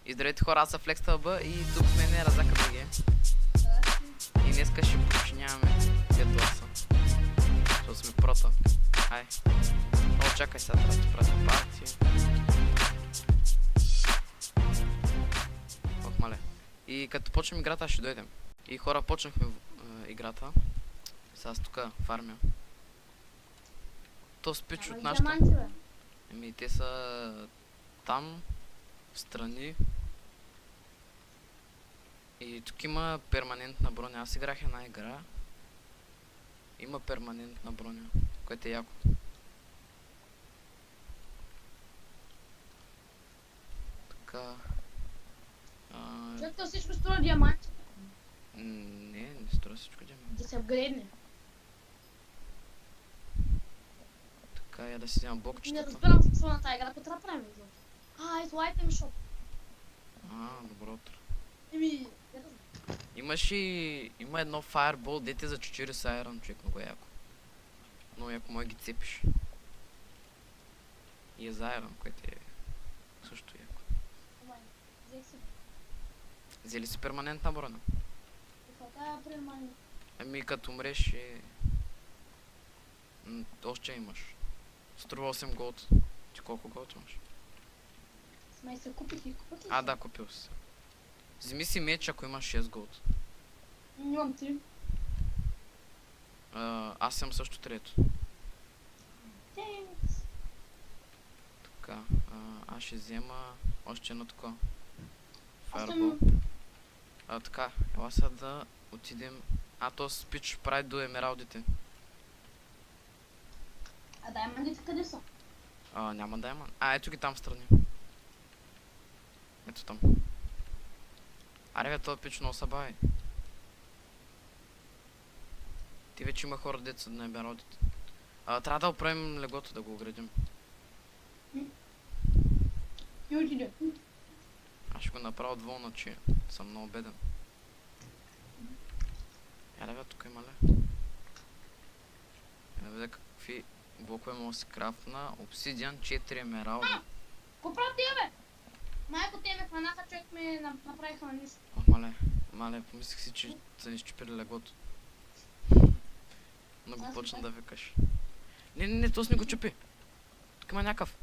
И здравейте хора, аз съм FlexTB и тук с мен е Разака БГ. И днеска ще починяваме 5 гласа. Защото сме прота. Ай. О, чакай сега, трябва да ти пратя партия. Ох, мале. И като почнем играта, ще дойдем. И хора, почнахме играта. Сега аз тук фармя. То спич от нашата. Еми, те са там, в страни. И тук има перманентна броня. Аз играх една игра. Има перманентна броня, което е яко. Така. Чакай, всичко струва диаманти. Не струва всичко диаманти. Да се апгрейдне. Така, я да си взема Не блокчетата. разбирам какво на тази игра, какво трябва да правим. Ето Item Shop. Добро утро. Еми, Има едно Fireball, дете за 40 Iron, човек, много яко. Много яко, може ги цепиш. И е за Iron, което е също яко. Взели си перманентна броня. Ами като умреш още имаш. Струва 8 голд. Ти колко голд имаш? Смей се купих и купих ли? Да, купил си. Вземи си меч, ако имаш 6 голд. Имам 3. Аз съм също трето. Така, аз ще взема още едно такова. Fireball. Така, ела сега да отидем. То спич прави до емералдите. Даймондите къде са? Няма даймонд. Ето ги там встрани. Ето там. Аре бе, този пич много са бави. Ти вече има хора, деца на емералдите. Трябва да оправим леглото, да го оградим. И отиде. Аз ще го направя от волна, че съм много беден. Аре бе, тук има ли? Да видя какви блокове мога да си крафтна. Обсидиан, 4 емералда. Какво правят тия, бе? Майко те ме хванаха, човек ме направиха на нищо. Мале, помислих си, че са ни щупили леглото. Но го почна да викаш. Не, то с не го чупи. Тук има някакъв.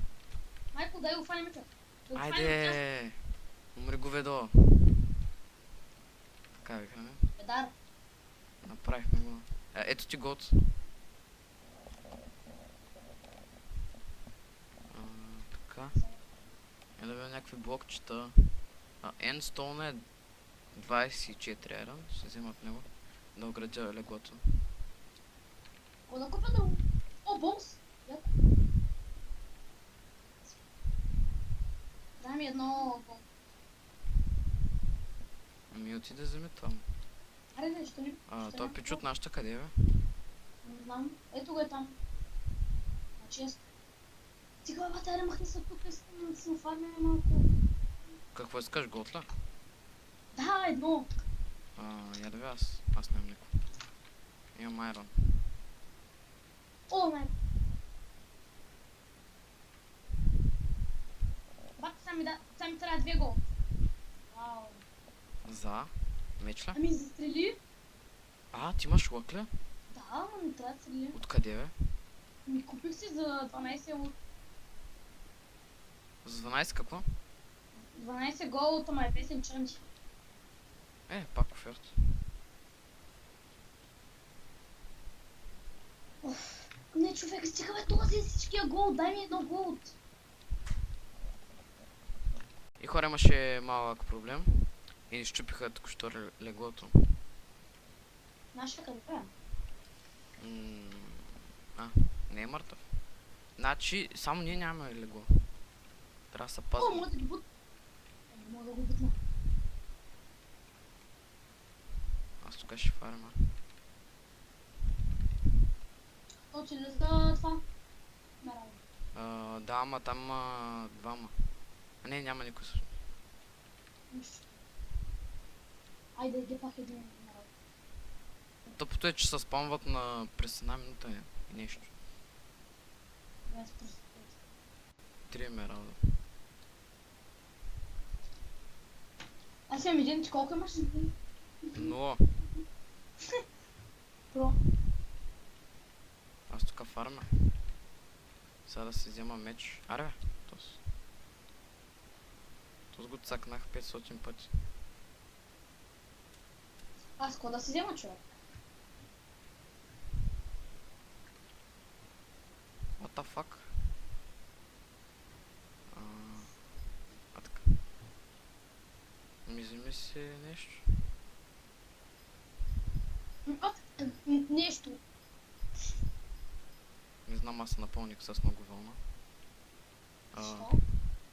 Майко, дай го фаним, човек. Айде! Умри го ведо. Така викаме. Бедар. Направихме го. Ето ти год. Така. Да видя някакви блокчета. Endstone е 24 iron. Ще взема от него. Да оградя леглото. Какво да купя друго? О, бонус! Дай ми едно бонус. Ами отиде да вземи там. Аре, не, ще ни... Той пич от нашата къде, бе? Не знам. Ето го е там. Чест. Сега, бата, аре, махни се тук, искам да си нафармя малко. Какво искаш, готля? Да, едно. Я да ви аз нямам никой. Имам айрон. О, майко. Бата, сами трябва 2 гол. Вау. За? Меч ли? Ами, застрели? Ти имаш лък ли? Да, но не трябва да стрели. Откъде, бе? Ми купих си за 12 лут. За 12 какво? 12 голота, ма е песен чрънчи. Пак оферт. Не, човек, стига бе, този всичкия гол, дай ми едно голд. И хора, имаше малък проблем. И ни щупиха току-що леглото. Нашия къде бе? Не е мъртъв. Значи, само ние нямаме легло. Трябва да се О, пазим. мога да ги бут. Не мога да го бутна. Аз тук ще фарма. То че ли за това? Наравно. Да, ама там има двама. Не, няма никой също. Нищо. Айде, иди пак един народ. Тъпото е, че се спамват на през една минута и нещо. 20%. 3 емералда. Аз имам един, ти колко имаш? Но Про. аз тук фарма. Сега да си взема меч. Аре бе, Тос го цакнах 500 пъти. Аз какво да си взема, човек? What the fuck? А така. Ми вземи си нещо. Нещо. Не знам, аз се напълних с много вълна. Що?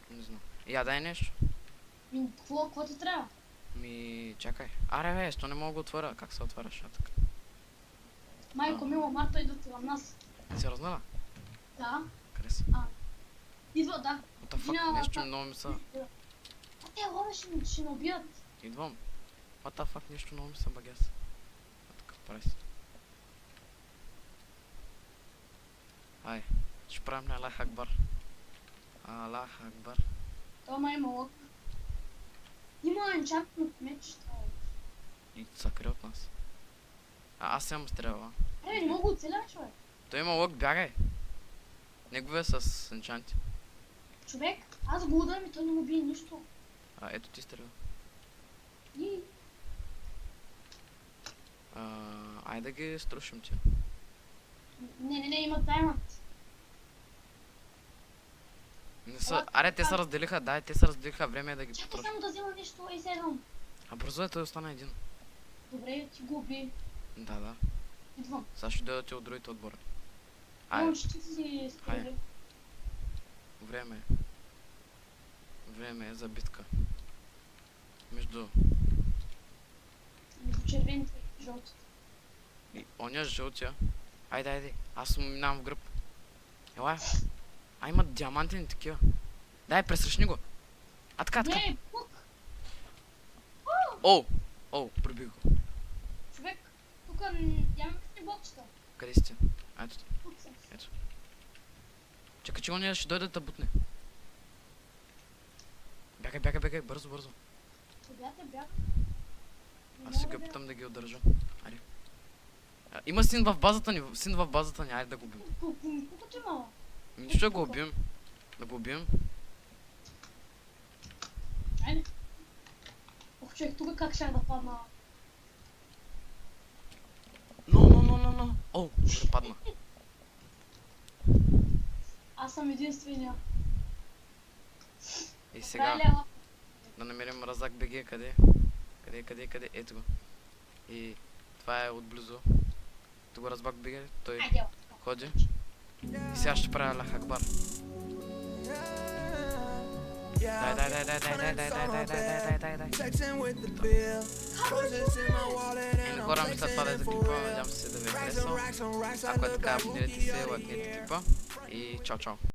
Не знам. Я дай нещо. Какво ти трябва? Ми, чакай. Аре бе, що не мога да го отворя? Как се отваряш? Така. Майко, мила, Марта идват към нас. Си разнала? Да. Къде са? Идва, да. What the fuck? Нещо много ми са. А те лове ще ме убият. Идвам. What the fuck? Нещо много ми са багяс. А така, прави си. Ай, ще правим на Аллах Акбар. Аллах Акбар. Това май има лък. Има енчантмент меч. И са крие от нас. Аз имам стрела. Не мога да оцеля, човек. Той има лък, бягай. Неговия с енчанти. Човек, аз го ударям и той не му бие нищо. Ето ти стрела. И... Айде да ги струшим ти. Не, има даймонд. Не са... Аре, те се разделиха, дай, те се разделиха, време е да ги Чакай потрошим. само да взема нещо и седвам. Бързо е, той остана един. Добре, ти го уби. Да. Идвам. Сега ще дойдат и от другите отбори. Имам ще си стрели. Време е. Време е за битка. Между червените и жълтите. и оня жълтия. Айде. Аз му минавам в гръб. Ела. Има диамантини такива. Дай, пресрещни го. Така. Не, пук! Оу, пробих го. Човек, тук нямаме късни блокчета. Къде сте? Ето. Тук съм. Ето. Чакай, че оня ще дойде да бутне. Бягай, бързо. Бяга. Аз сега питам да ги удържа. Айде. Има син в базата ни, айде да го убим. Колко ти мала? Нищо да го убием. Да го убием. Айде. Ох, човек, тук как ще да падна? Но. Добре, падна. Аз съм единствения. И сега Лева. да намерим Разак БГ, къде? Къде? Ето го. И това е отблизо. Тук Разак БГ, той Айде, ходи. И сега ще правя Аллах Акбар. Дай. И хора, мисля това да е за клипа, надявам се да ви е харесал. Ако е така, абонирайте се, лайкнете клипа и чао.